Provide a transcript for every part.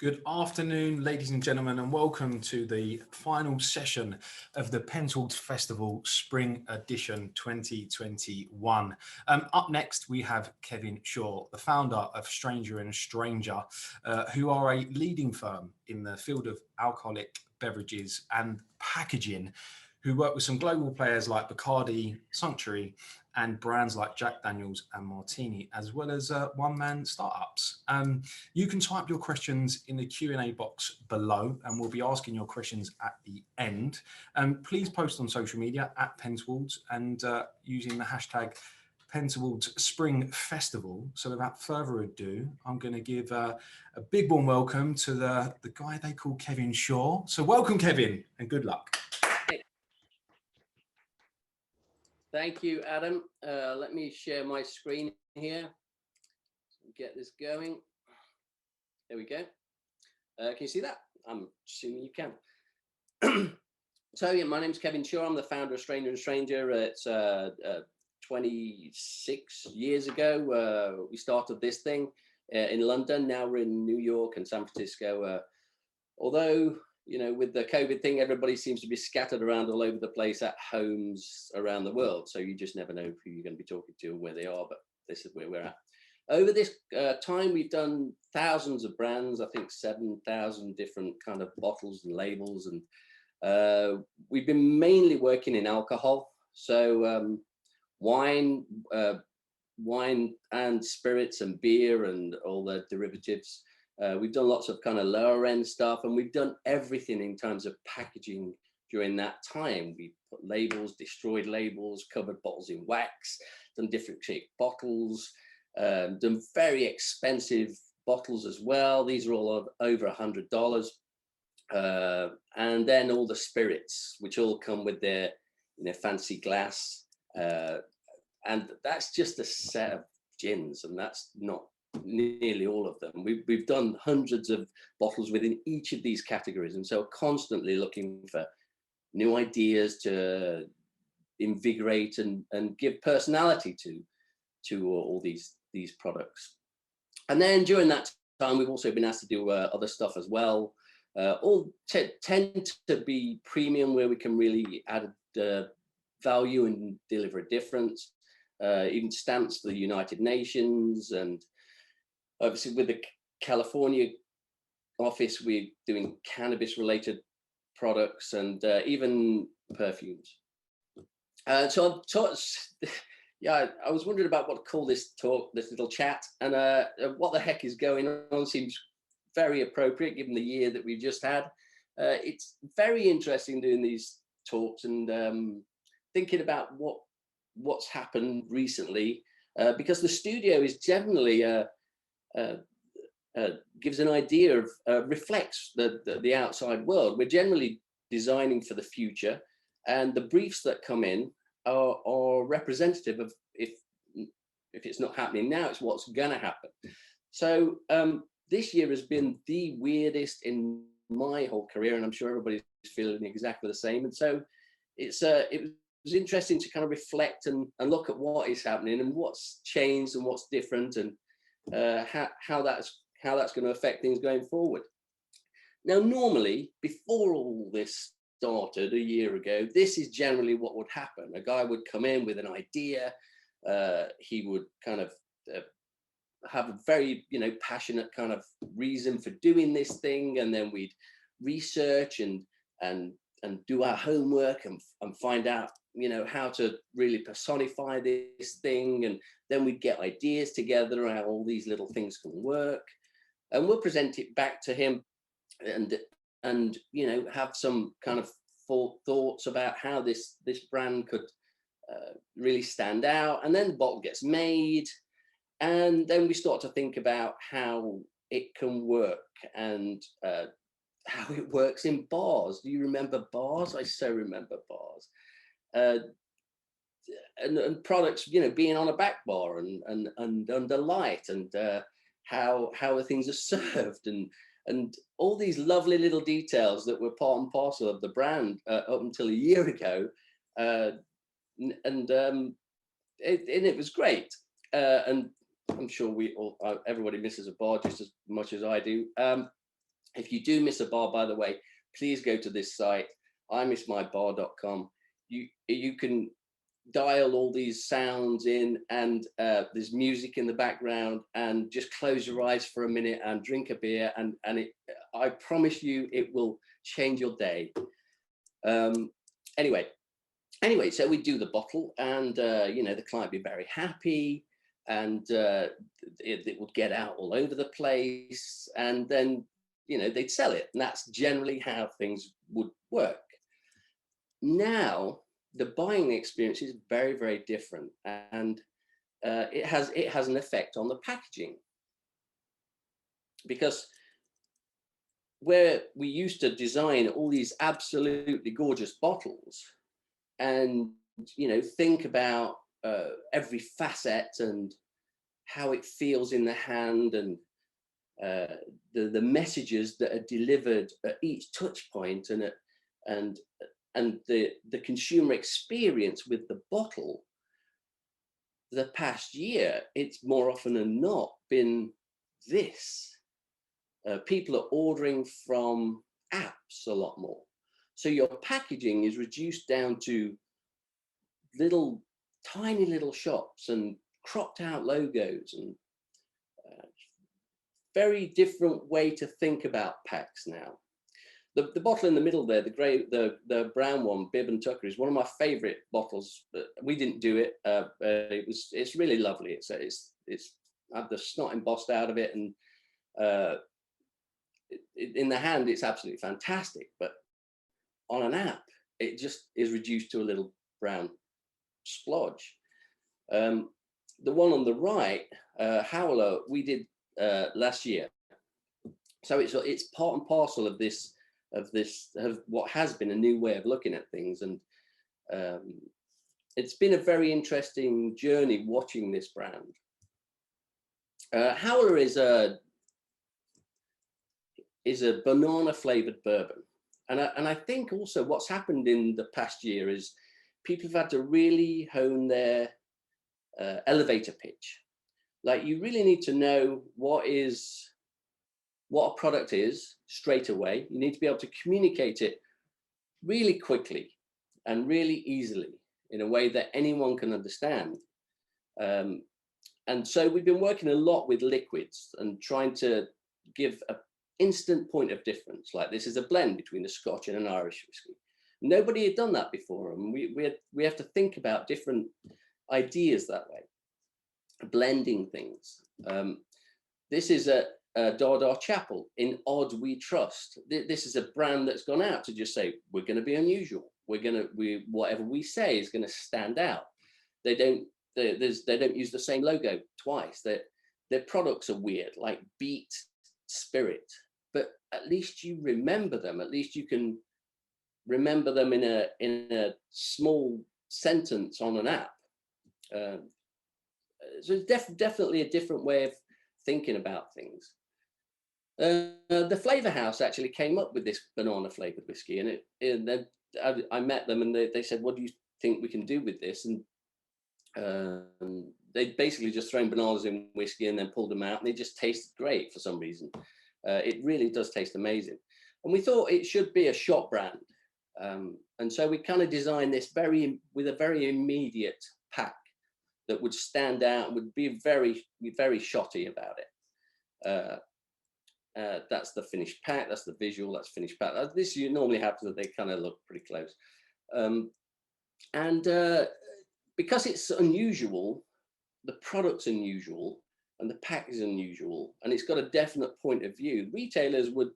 Good afternoon, ladies and gentlemen, and welcome to the final session of the Pentwald Festival Spring Edition 2021. Up next, we have Kevin Shaw, the founder of Stranger and Stranger, who are a leading firm in the field of alcoholic beverages and packaging, who work with some global players like Bacardi, Suntory, and brands like Jack Daniels and Martini, as well as one-man startups. You can type your questions in the Q&A box below, and we'll be asking your questions at the end. Please post on social media at Pentwald and using the hashtag Pentwald Spring Festival. So without further ado, I'm going to give a big warm welcome to the guy they call Kevin Shaw. So welcome, Kevin, and good luck. Thank you, Adam. Let me share my screen here. Get this going. There we go. Can you see that? I'm assuming you can. So yeah, my name's Kevin Shaw. I'm the founder of Stranger and Stranger. It's 26 years ago. We started this thing in London. Now we're in New York and San Francisco. Although, you know, with the COVID thing, everybody seems to be scattered around all over the place at homes around the world. So you just never know who you're going to be talking to and where they are, but this is where we're at. Over this time, we've done thousands of brands, I think 7,000 different kind of bottles and labels. And we've been mainly working in alcohol. So wine and spirits and beer and all the derivatives. We've done lots of kind of lower end stuff, and we've done everything in terms of packaging during that time. We put labels, destroyed labels, covered bottles in wax, done different shaped bottles, done very expensive bottles as well. These are all over $100. And then all the spirits, which all come with their, you know, fancy glass. And that's just a set of gins, and that's not nearly all of them. We've done hundreds of bottles within each of these categories, and so constantly looking for new ideas to invigorate and give personality to all these products. And then during that time, we've also been asked to do other stuff as well. All tend to be premium, where we can really add value and deliver a difference. Even stamps for the United Nations, and obviously with the California office, we're doing cannabis related products and even perfumes. So yeah, I was wondering about what to call this talk, this little chat, and what the heck is going on seems very appropriate given the year that we've just had. It's very interesting doing these talks and thinking about what's happened recently, because the studio is generally gives an idea of reflects the outside world. We're generally designing for the future, and the briefs that come in are representative of if it's not happening now, it's what's gonna happen. So this year has been the weirdest in my whole career, and I'm sure everybody's feeling exactly the same. And so it was interesting to kind of reflect and look at what is happening and what's changed and what's different, and how that's going to affect things going forward. Now, normally, before all this started a year ago, this is generally what would happen. A guy would come in with an idea. He would kind of have a very, you know, passionate kind of reason for doing this thing, and then we'd research and do our homework and find out, you know, how to really personify this thing, and then we'd get ideas together how all these little things can work, and we'll present it back to him and you know, have some kind of thoughts about how this brand could really stand out. And then the bottle gets made, and then we start to think about how it can work and how it works in bars. Do you remember bars? I so remember bars. And products, you know, being on a back bar and under light, and how things are served, and all these lovely little details that were part and parcel of the brand up until a year ago. It was great. And I'm sure everybody misses a bar just as much as I do. If you do miss a bar, by the way, please go to this site, imissmybar.com. You can dial all these sounds in, and there's music in the background, and just close your eyes for a minute and drink a beer, and I promise you it will change your day. Anyway, so we do the bottle, and you know, the client would be very happy, and it would get out all over the place, and then, you know, they'd sell it, and that's generally how things would work. Now the buying experience is very, very different, and it has an effect on the packaging, because where we used to design all these absolutely gorgeous bottles, and, you know, think about every facet and how it feels in the hand, and the messages that are delivered at each touch point, and the consumer experience with the bottle, the past year, it's more often than not been this. People are ordering from apps a lot more. So your packaging is reduced down to tiny little shops and cropped out logos, and very different way to think about packs now. The bottle in the middle there, the brown one, Bib and Tucker, is one of my favorite bottles. We didn't do it. It's really lovely. It's had the snot embossed out of it, and in the hand it's absolutely fantastic. But on an app, it just is reduced to a little brown splodge. The one on the right, Howler, we did last year. So it's part and parcel of what has been a new way of looking at things, and it's been a very interesting journey watching this brand. Howler is a banana flavored bourbon, and I think also what's happened in the past year is people have had to really hone their elevator pitch. Like, you really need to know what a product is straight away. You need to be able to communicate it really quickly and really easily in a way that anyone can understand. And so we've been working a lot with liquids and trying to give an instant point of difference. Like, this is a blend between a Scotch and an Irish whiskey. Nobody had done that before, and we have to think about different ideas that way, blending things. This is a Dardar Chapel. In Odd We Trust. This is a brand that's gone out to just say, we're going to be unusual. Whatever we say is going to stand out. They don't use the same logo twice. Their products are weird, like Beat Spirit, but at least you remember them. At least you can remember them in a small sentence on an app. So it's definitely a different way of thinking about things. The Flavor House actually came up with this banana flavored whiskey, and I met them, and they said, what do you think we can do with this? And they basically just thrown bananas in whiskey and then pulled them out, and they just tasted great for some reason. It really does taste amazing. And we thought it should be a shot brand. And so we kind of designed this with a very immediate pack that would stand out and would be very, very shotty about it. That's the finished pack. That's the visual. That's finished pack. This normally happens that they kind of look pretty close. Because it's unusual, the product's unusual, and the pack is unusual, and it's got a definite point of view, retailers were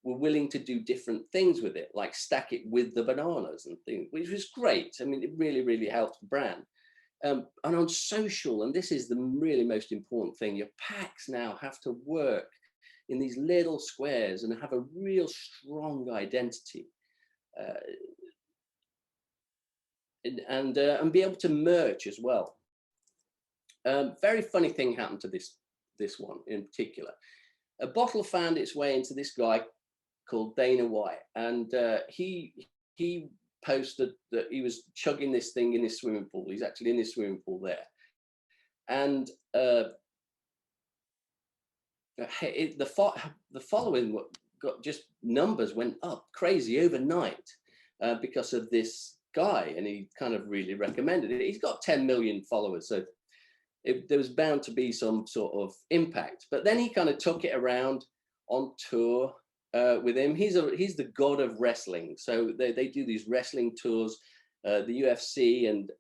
willing to do different things with it, like stack it with the bananas and things, which was great. I mean, it really, really helped the brand. And on social, and this is the really most important thing, your packs now have to work in these little squares and have a real strong identity, and be able to merch as well. Very funny thing happened to this one in particular. A bottle found its way into this guy called Dana White, and he posted that he was chugging this thing in his swimming pool. He's actually in his swimming pool there, and the following got just numbers went up crazy overnight because of this guy, and he kind of really recommended it. He's got 10 million followers, so there was bound to be some sort of impact. But then he kind of took it around on tour with him. He's the god of wrestling, so they do these wrestling tours, the UFC, and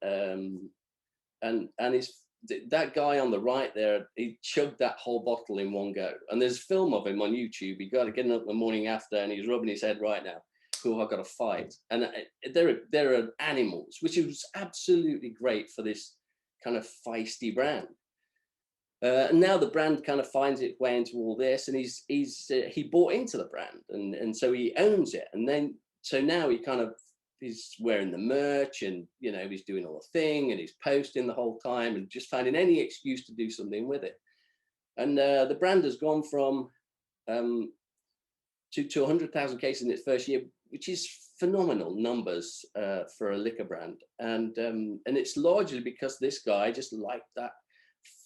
that guy on the right there, he chugged that whole bottle in one go. And there's film of him on YouTube. He got to get up the morning after, and he's rubbing his head right now. Cool, I've got to fight. And there are animals, which was absolutely great for this kind of feisty brand. And now the brand kind of finds its way into all this, and he bought into the brand, and so he owns it. And then so now he's wearing the merch, and he's doing all the thing, and he's posting the whole time, and just finding any excuse to do something with it. And the brand has gone from to 100,000 cases in its first year, which is phenomenal numbers for a liquor brand. And it's largely because this guy just liked that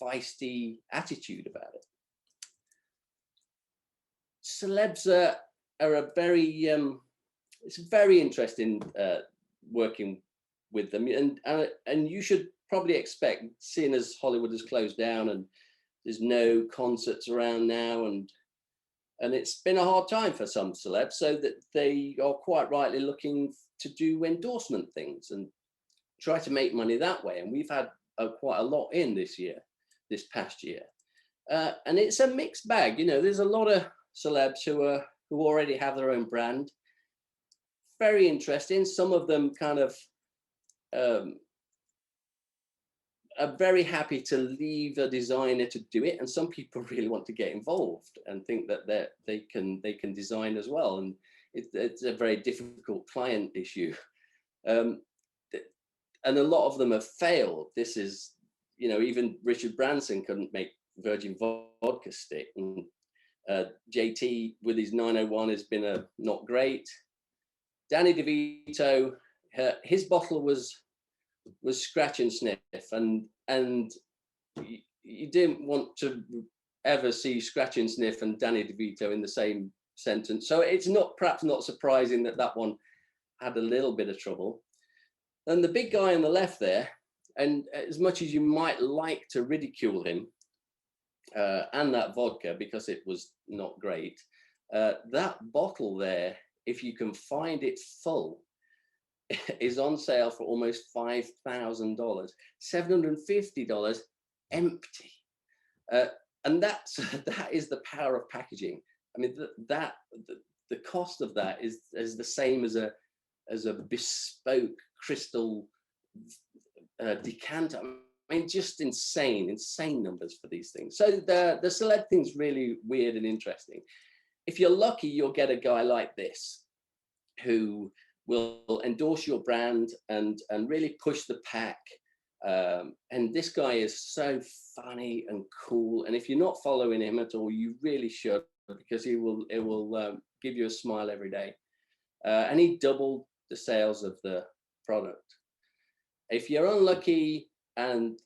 feisty attitude about it. Celebs are a very it's very interesting working with them, and you should probably expect, seeing as Hollywood has closed down and there's no concerts around now, and it's been a hard time for some celebs, so that they are quite rightly looking to do endorsement things and try to make money that way. And we've had quite a lot in this past year, and it's a mixed bag. There's a lot of celebs who already have their own brand. Very interesting. Some of them kind of are very happy to leave a designer to do it, and some people really want to get involved and think that they can design as well, and it's a very difficult client issue, and a lot of them have failed. This is, even Richard Branson couldn't make virgin vodka stick, and JT with his 901 has been not great. Danny DeVito, his bottle was scratch and sniff, and you didn't want to ever see scratch and sniff and Danny DeVito in the same sentence. So it's perhaps not surprising that one had a little bit of trouble. And the big guy on the left there, and as much as you might like to ridicule him and that vodka because it was not great, that bottle there, if you can find it full, is on sale for almost $5,000, $750 empty, and that is the power of packaging. I mean, the cost of that is the same as a bespoke crystal decanter. I mean, just insane numbers for these things. So the celeb thing's really weird and interesting. If you're lucky, you'll get a guy like this who will endorse your brand and really push the pack. And this guy is so funny and cool. And if you're not following him at all, you really should, because it will give you a smile every day. And he doubled the sales of the product. If you're unlucky and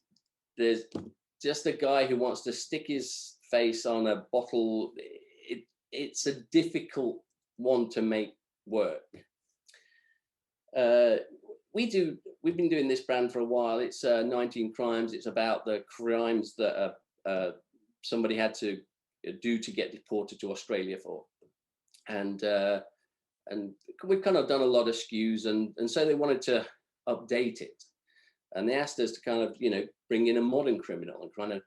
there's just a guy who wants to stick his face on a bottle, it's a difficult one to make work. We've been doing this brand for a while. It's 19 Crimes. It's about the crimes that somebody had to do to get deported to Australia for, and we've kind of done a lot of SKUs, and so they wanted to update it, and they asked us to kind of bring in a modern criminal and kind of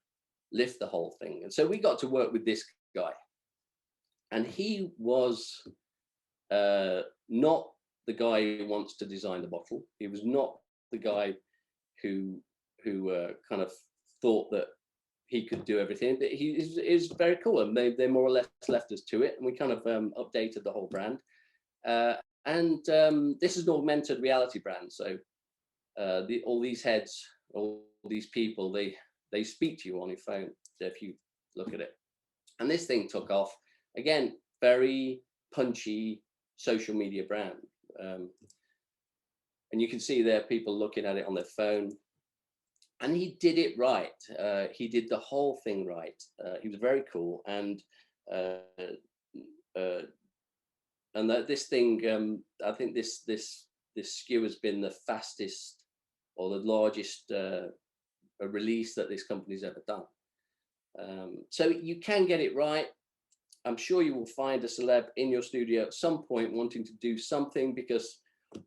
lift the whole thing. And so we got to work with this guy, and he was not the guy who wants to design the bottle. He was not the guy who kind of thought that he could do everything. But he is very cool, and they more or less left us to it, and we kind of updated the whole brand. And this is an augmented reality brand, so all these heads, all these people, they speak to you on your phone if you look at it. And this thing took off. Again, very punchy social media brand. And you can see there people looking at it on their phone, and he did it right. He did the whole thing right. He was very cool, and that this thing, I think this SKU has been the fastest or the largest release that this company's ever done. So you can get it right. I'm sure you will find a celeb in your studio at some point wanting to do something, because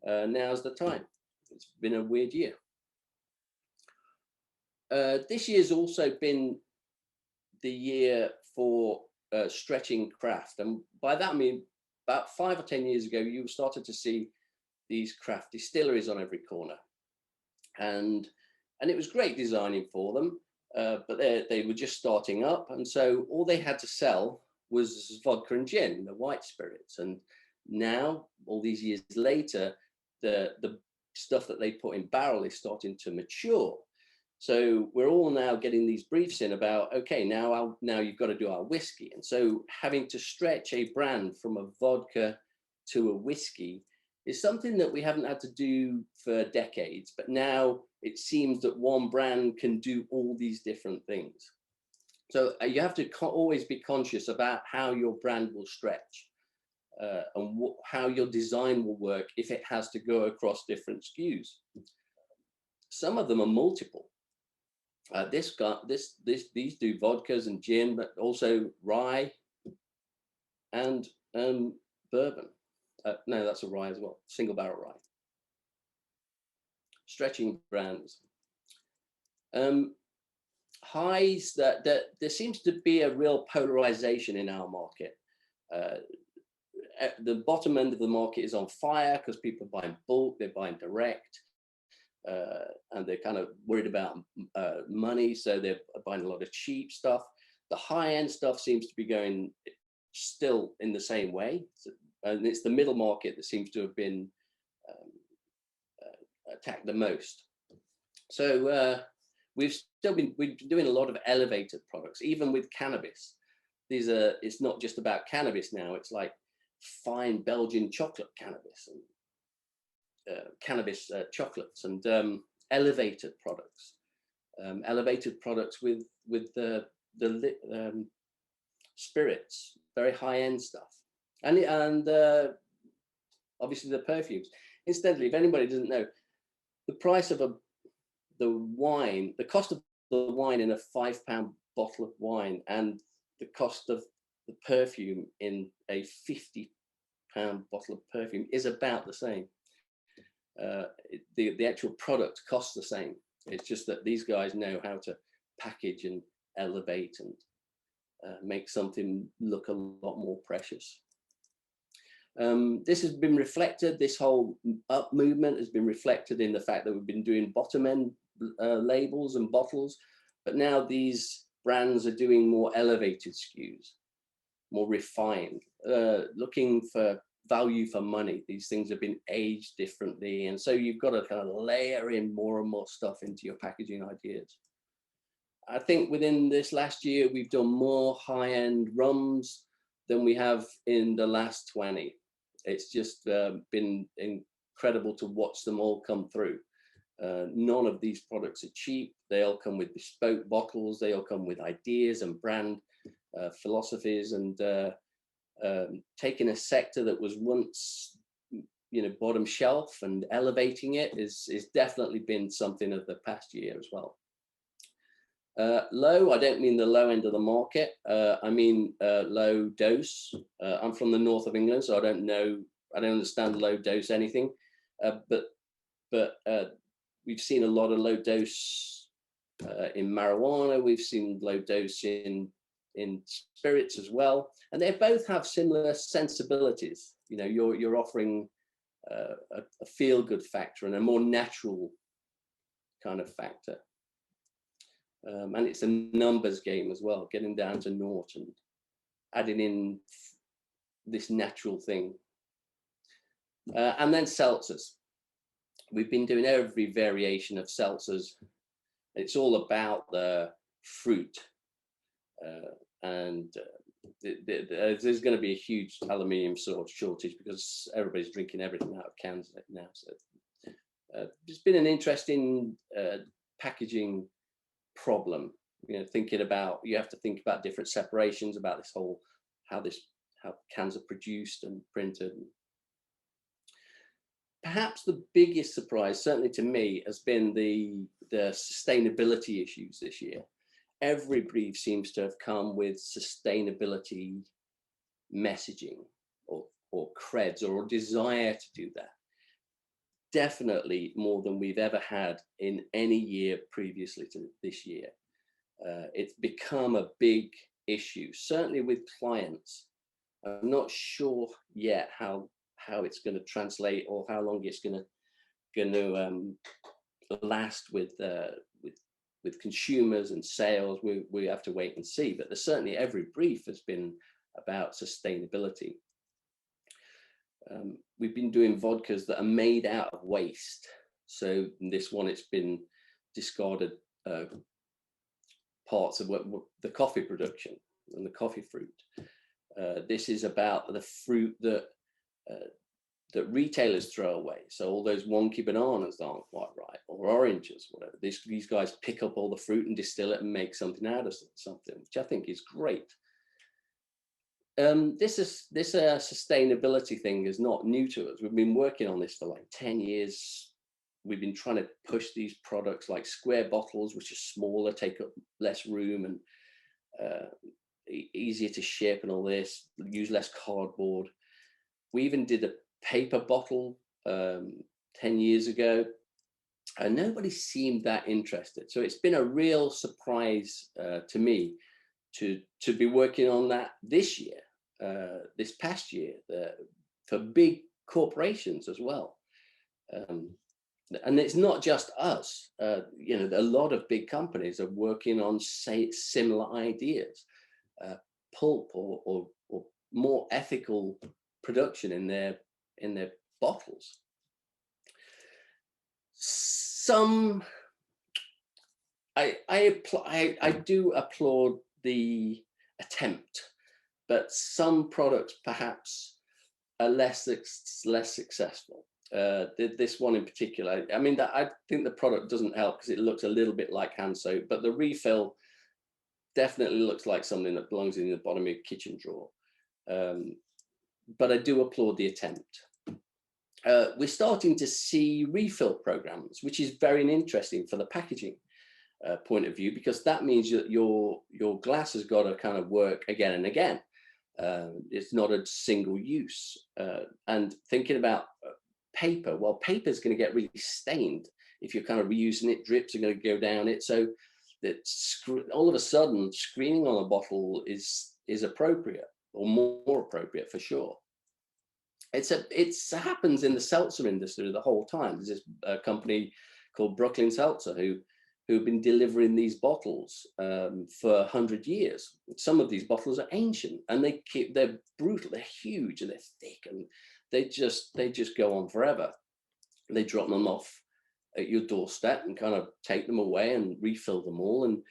now's the time. It's been a weird year. This year's also been the year for stretching craft, and by that I mean about 5 or 10 years ago you started to see these craft distilleries on every corner, and it was great designing for them, but they were just starting up, and so all they had to sell was vodka and gin, the white spirits. And now, all these years later, the stuff that they put in barrel is starting to mature. So we're all now getting these briefs in about, okay, now you've got to do our whiskey. And so having to stretch a brand from a vodka to a whiskey is something that we haven't had to do for decades, but now it seems that one brand can do all these different things. So you have to always be conscious about how your brand will stretch, and how your design will work if it has to go across different SKUs. Some of them are multiple. These do vodkas and gin, but also rye and bourbon. No, that's a rye as well, single barrel rye. Stretching brands. Highs, that there seems to be a real polarization in our market. The bottom end of the market is on fire because people are buying bulk, they're buying direct, and they're kind of worried about money, so they're buying a lot of cheap stuff. The high end stuff seems to be going still in the same way, and it's the middle market that seems to have been attacked the most. So we've been doing a lot of elevated products, even with cannabis. It's not just about cannabis now, it's like fine Belgian chocolate cannabis, and cannabis chocolates, and elevated products with the spirits, very high-end stuff, and obviously the perfumes. Incidentally, if anybody doesn't know, the price of the cost of the wine in a £5 bottle of wine and the cost of the perfume in a £50 bottle of perfume is about the same. The actual product costs the same. It's just that these guys know how to package and elevate and make something look a lot more precious. This has been reflected, this whole up movement has been reflected in the fact that we've been doing bottom end labels and bottles, but now these brands are doing more elevated SKUs, more refined, looking for value for money. These things have been aged differently, and so you've got to kind of layer in more and more stuff into your packaging ideas. I think within this last year we've done more high-end rums than we have in the last 20. It's just been incredible to watch them all come through. None of these products are cheap. They all come with bespoke bottles. They all come with ideas and brand philosophies, and taking a sector that was once, bottom shelf and elevating it is definitely been something of the past year as well. Low, I don't mean the low end of the market. I mean low dose. I'm from the north of England, so I don't understand low dose anything. But we've seen a lot of low dose in marijuana. We've seen low dose in spirits as well, and they both have similar sensibilities. You're offering a feel-good factor and a more natural kind of factor. And it's a numbers game as well, getting down to naught and adding in this natural thing. And then seltzers. We've been doing every variation of seltzers. It's all about the fruit. And there's going to be a huge aluminium shortage because everybody's drinking everything out of cans now. So it's been an interesting packaging problem. You have to think about different separations, about this whole how how cans are produced and printed. Perhaps the biggest surprise, certainly to me, has been the sustainability issues this year. Every brief seems to have come with sustainability messaging or creds or a desire to do that. Definitely more than we've ever had in any year previously to this year. It's become a big issue, certainly with clients. I'm not sure yet how it's going to translate or how long it's going to last with consumers and sales. We have to wait and see. But there's certainly every brief has been about sustainability. We've been doing vodkas that are made out of waste. So in this one, it's been discarded parts of the coffee production and the coffee fruit. This is about the fruit that retailers throw away. So all those wonky bananas aren't quite right, or oranges, whatever. These guys pick up all the fruit and distill it and make something out of something, which I think is great. This sustainability thing is not new to us. We've been working on this for like 10 years. We've been trying to push these products like square bottles, which are smaller, take up less room, and easier to ship and all this, use less cardboard. We even did a paper bottle 10 years ago, and nobody seemed that interested. So it's been a real surprise to me to be working on that this year, this past year, for big corporations as well. And it's not just us. A lot of big companies are working on similar ideas, pulp or more ethical production in their bottles. I do applaud the attempt, but some products perhaps are less successful. This one in particular, I mean, I think the product doesn't help because it looks a little bit like hand soap, but the refill definitely looks like something that belongs in the bottom of your kitchen drawer. But I do applaud the attempt. We're starting to see refill programs, which is very interesting for the packaging point of view, because that means that your glass has got to kind of work again and again. It's not a single use. And thinking about paper, well, paper is going to get really stained if you're kind of reusing it. Drips are going to go down it. So that all of a sudden, screening on a bottle is appropriate, or more appropriate for sure. It happens in the seltzer industry the whole time. There's this company called Brooklyn Seltzer who've been delivering these bottles for 100 years. Some of these bottles are ancient, and they're brutal. They're huge and they're thick, and they just go on forever. They drop them off at your doorstep and kind of take them away and refill them all. And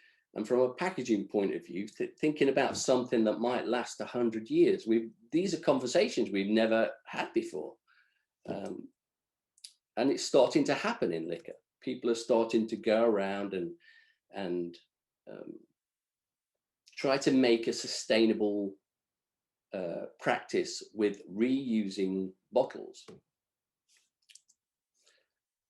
from a packaging point of view, thinking about something that might last 100 years, these are conversations we've never had before. And it's starting to happen in liquor. People are starting to go around and try to make a sustainable practice with reusing bottles.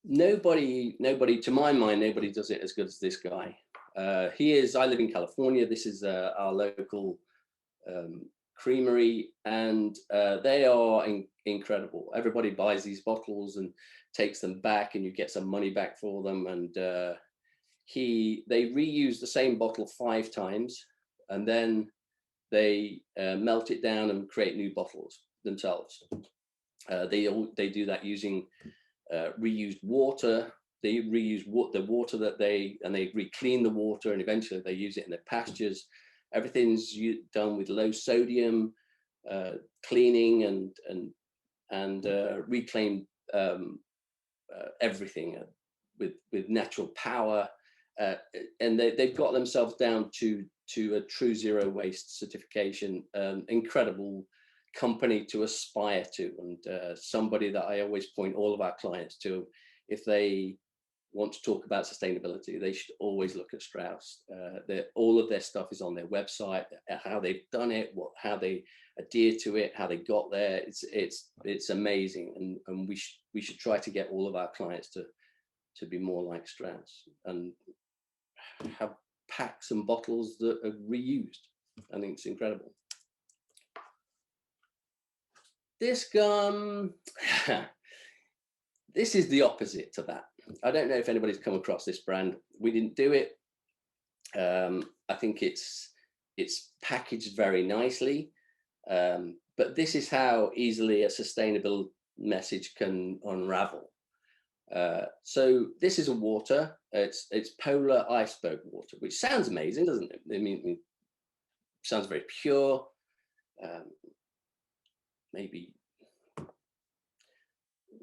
Nobody, to my mind, nobody does it as good as this guy. I live in California. This is our local creamery, and they are incredible. Everybody buys these bottles and takes them back, and you get some money back for them. And they reuse the same bottle 5 times, and then they melt it down and create new bottles themselves. They do that using reused water. They reuse the water they re-clean the water, and eventually they use it in their pastures. Everything's done with low sodium cleaning and reclaim everything with natural power, and they've got themselves down to a true zero waste certification. Incredible company to aspire to, and somebody that I always point all of our clients to if they want to talk about sustainability, they should always look at Strauss. All of their stuff is on their website, how they've done it, how they adhere to it, how they got there. It's amazing, and we should try to get all of our clients to be more like Strauss and have packs and bottles that are reused. I think it's incredible. This gum, this is the opposite to that. I don't know if anybody's come across this brand. We didn't do it. I think it's packaged very nicely, but this is how easily a sustainable message can unravel. So this is a water. It's polar iceberg water, which sounds amazing, doesn't it? I mean, it sounds very pure. Maybe,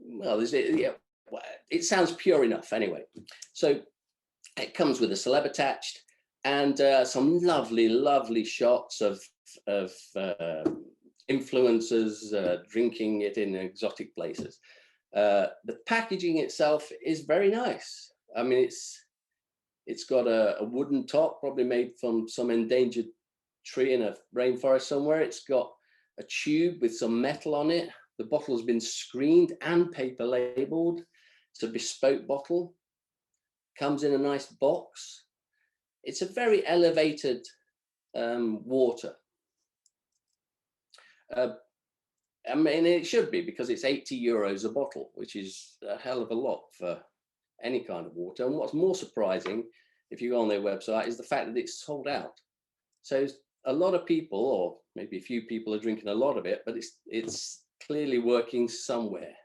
well, yeah, it sounds pure enough anyway. So it comes with a celeb attached and some lovely shots of influencers drinking it in exotic places. The packaging itself is very nice. I mean, it's got a wooden top, probably made from some endangered tree in a rainforest somewhere. It's got a tube with some metal on it. The bottle has been screened and paper labeled. It's a bespoke bottle. Comes in a nice box. It's a very elevated water. I mean, it should be, because it's 80 euros a bottle, which is a hell of a lot for any kind of water. And what's more surprising, if you go on their website, is the fact that it's sold out. So a lot of people, or maybe a few people, are drinking a lot of it, but it's clearly working somewhere.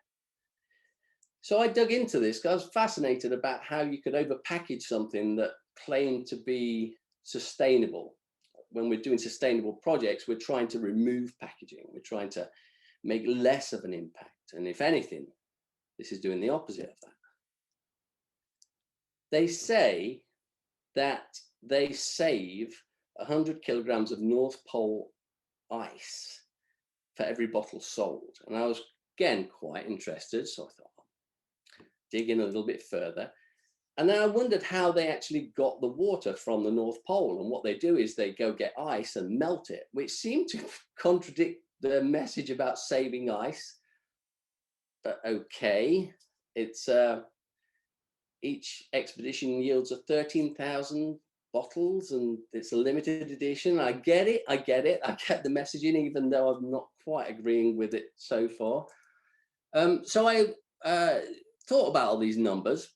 So I dug into this because I was fascinated about how you could overpackage something that claimed to be sustainable. When we're doing sustainable projects, we're trying to remove packaging. We're trying to make less of an impact. And if anything, this is doing the opposite of that. They say that they save 100 kilograms of North Pole ice for every bottle sold. And I was, again, quite interested. So I thought, dig in a little bit further. And then I wondered how they actually got the water from the North Pole. And what they do is they go get ice and melt it, which seemed to contradict the message about saving ice. But okay, it's each expedition yields 13,000 bottles, and it's a limited edition. I get it. I get the messaging, even though I'm not quite agreeing with it so far. So I thought about all these numbers.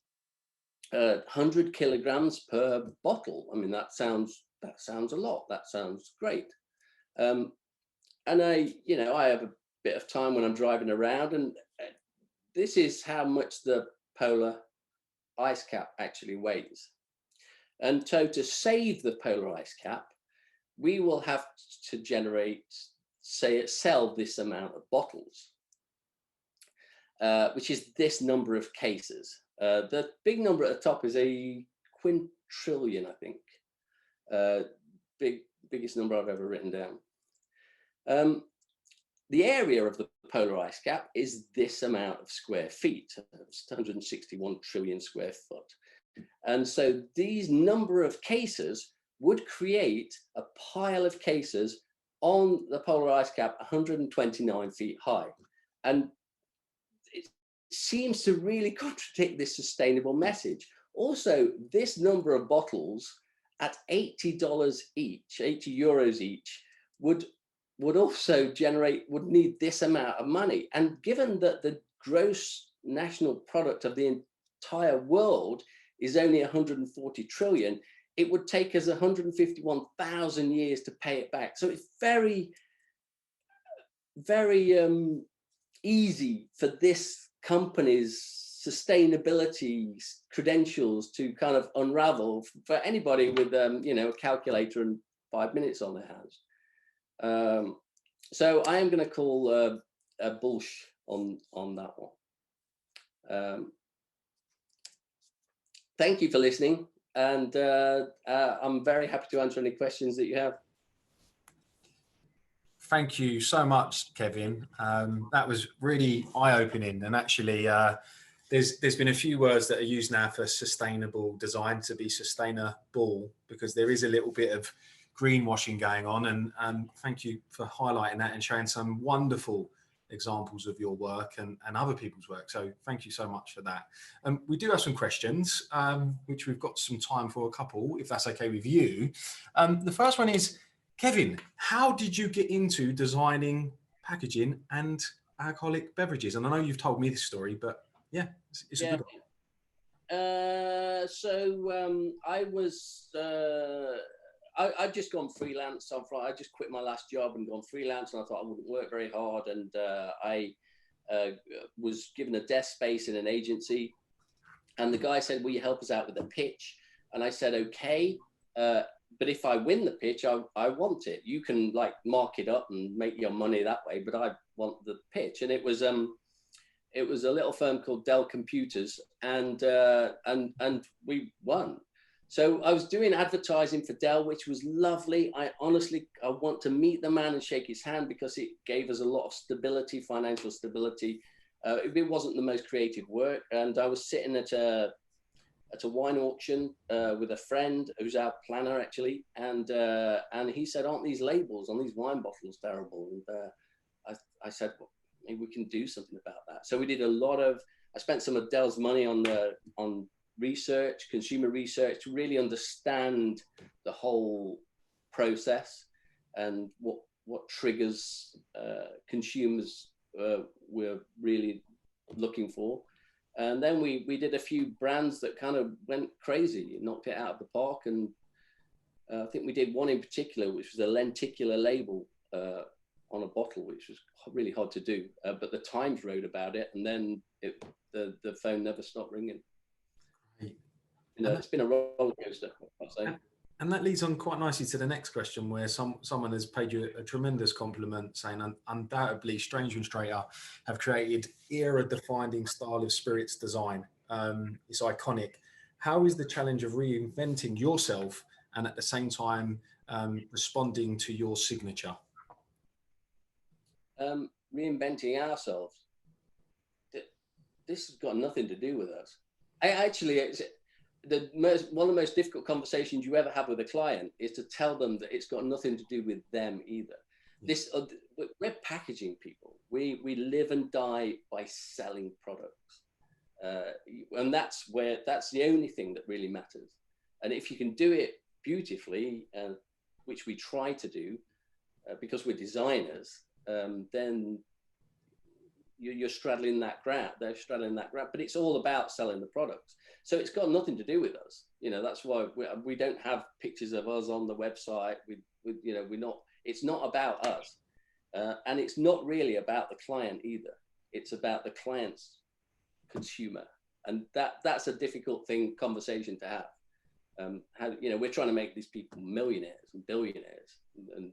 100 kilograms per bottle. I mean, that sounds a lot. That sounds great. And I have a bit of time when I'm driving around, and this is how much the polar ice cap actually weighs. And so to save the polar ice cap, we will have to sell this amount of bottles, which is this number of cases. The big number at the top is a quintillion, I think. Biggest number I've ever written down. The area of the polar ice cap is this amount of square feet. It's 161 trillion square foot. And so these number of cases would create a pile of cases on the polar ice cap 129 feet high. And it seems to really contradict this sustainable message. Also, this number of bottles at $80 each, 80 euros each, would need this amount of money. And given that the gross national product of the entire world is only 140 trillion, it would take us 151,000 years to pay it back. So it's very, very easy for this company's sustainability credentials to kind of unravel for anybody with a calculator and 5 minutes on their hands. So I am going to call a bullsh on that one. Thank you for listening, and I'm very happy to answer any questions that you have. Thank you so much, Kevin. That was really eye-opening, and actually there's been a few words that are used now for sustainable design to be sustainable, because there is a little bit of greenwashing going on. And thank you for highlighting that and showing some wonderful examples of your work and other people's work. So thank you so much for that. We do have some questions, which we've got some time for, a couple, if that's okay with you. The first one is, Kevin, how did you get into designing packaging and alcoholic beverages? And I know you've told me this story, but yeah, it's a good one. I was, I'd just gone freelance. I just quit my last job and gone freelance, and I thought I wouldn't work very hard. And I was given a desk space in an agency, and the guy said, "Will you help us out with the pitch?" And I said, "Okay, but if I win the pitch, I want it. You can like mark it up and make your money that way, but I want the pitch." And it was a little firm called Dell Computers, and we won. So I was doing advertising for Dell, which was lovely. I want to meet the man and shake his hand, because it gave us a lot of stability, financial stability. It wasn't the most creative work. And I was sitting at a wine auction with a friend who's our planner, actually. And he said, "Aren't these labels on these wine bottles terrible?" And I said, "Well, maybe we can do something about that." So we did I spent some of Dell's money on research, consumer research, to really understand the whole process and what triggers consumers were really looking for. And then we did a few brands that kind of went crazy, knocked it out of the park. And I think we did one in particular, which was a lenticular label on a bottle, which was really hard to do. But the Times wrote about it, and then the phone never stopped ringing. It's been a roller coaster, I'd say. And that leads on quite nicely to the next question, where someone has paid you a tremendous compliment, saying undoubtedly Stranger and Straighter have created era-defining style of spirits design. It's iconic. How is the challenge of reinventing yourself and at the same time responding to your signature? Reinventing ourselves. This has got nothing to do with us. One of the most difficult conversations you ever have with a client is to tell them that it's got nothing to do with them either. We're packaging people. We live and die by selling products, and that's the only thing that really matters. And if you can do it beautifully, which we try to do, because we're designers, then you're straddling that ground. They're straddling that ground, but it's all about selling the products. So it's got nothing to do with us. That's why we don't have pictures of us on the website. We're not. It's not about us, and it's not really about the client either. It's about the client's consumer, and that's a difficult conversation to have. We're trying to make these people millionaires and billionaires, and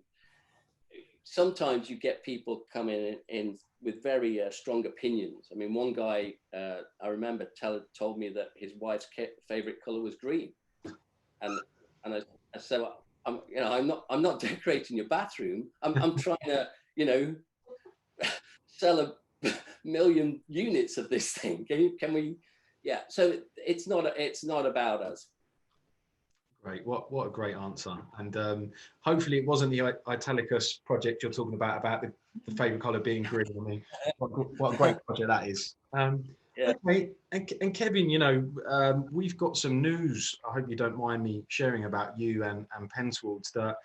sometimes you get people coming in with very strong opinions. I mean, one guy I remember told me that his wife's favorite color was green, and I said, well, I'm not decorating your bathroom. I'm trying to sell 1 million units of this thing. Can we? Yeah. So it's not about us. Great. What a great answer. And hopefully it wasn't the Italicus project you're talking about the favourite colour being green. I mean, what a great project that is. Yeah. Okay. And Kevin, we've got some news, I hope you don't mind me sharing, about you and Penswoods, that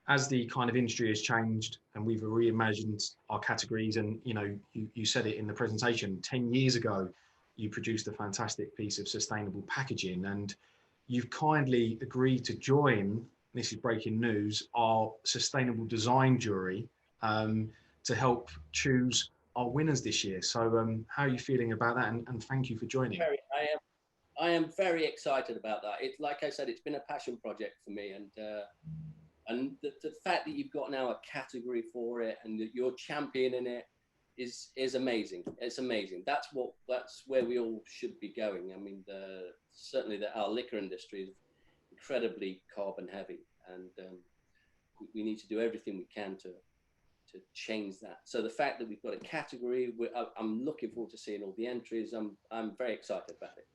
as the kind of industry has changed and we've reimagined our categories, and you said it in the presentation, 10 years ago you produced a fantastic piece of sustainable packaging, and you've kindly agreed to join, this is breaking news, our sustainable design jury to help choose our winners this year. So how are you feeling about that? And thank you for joining. I am very excited about that. It's like I said, it's been a passion project for me, and the fact that you've got now a category for it and that you're championing it is amazing. It's amazing. That's where we all should be going. I mean, certainly our liquor industry is incredibly carbon heavy, and we need to do everything we can to to change that. So the fact that we've got a category, I'm looking forward to seeing all the entries. I'm very excited about it.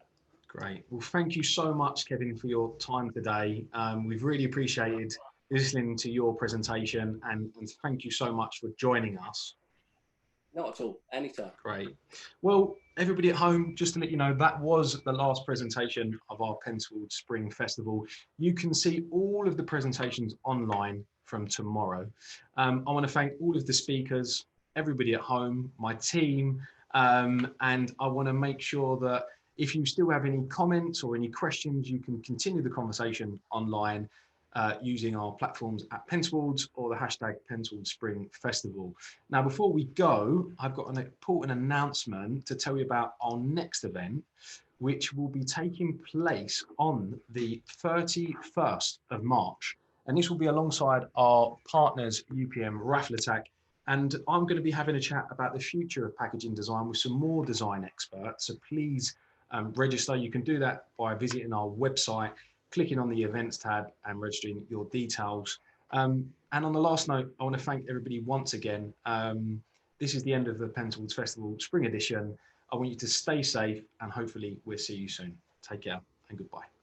Great. Well, thank you so much, Kevin, for your time today. We've really appreciated listening to your presentation, and thank you so much for joining us. Not at all. Anytime. Great. Well, everybody at home, just to let you know, that was the last presentation of our Pensfield Spring Festival. You can see all of the presentations online from tomorrow. I want to thank all of the speakers, everybody at home, my team, and I want to make sure that if you still have any comments or any questions, you can continue the conversation online using our platforms at Pensfields or the hashtag Pensfield Spring Festival. Now, before we go, I've got an important announcement to tell you about our next event, which will be taking place on the 31st of March. And this will be alongside our partners, UPM Raffle Attack. And I'm going to be having a chat about the future of packaging design with some more design experts. So please register. You can do that by visiting our website, clicking on the events tab and registering your details. And on the last note, I want to thank everybody once again. This is the end of the Pensfields Festival Spring Edition. I want you to stay safe and hopefully we'll see you soon. Take care and goodbye.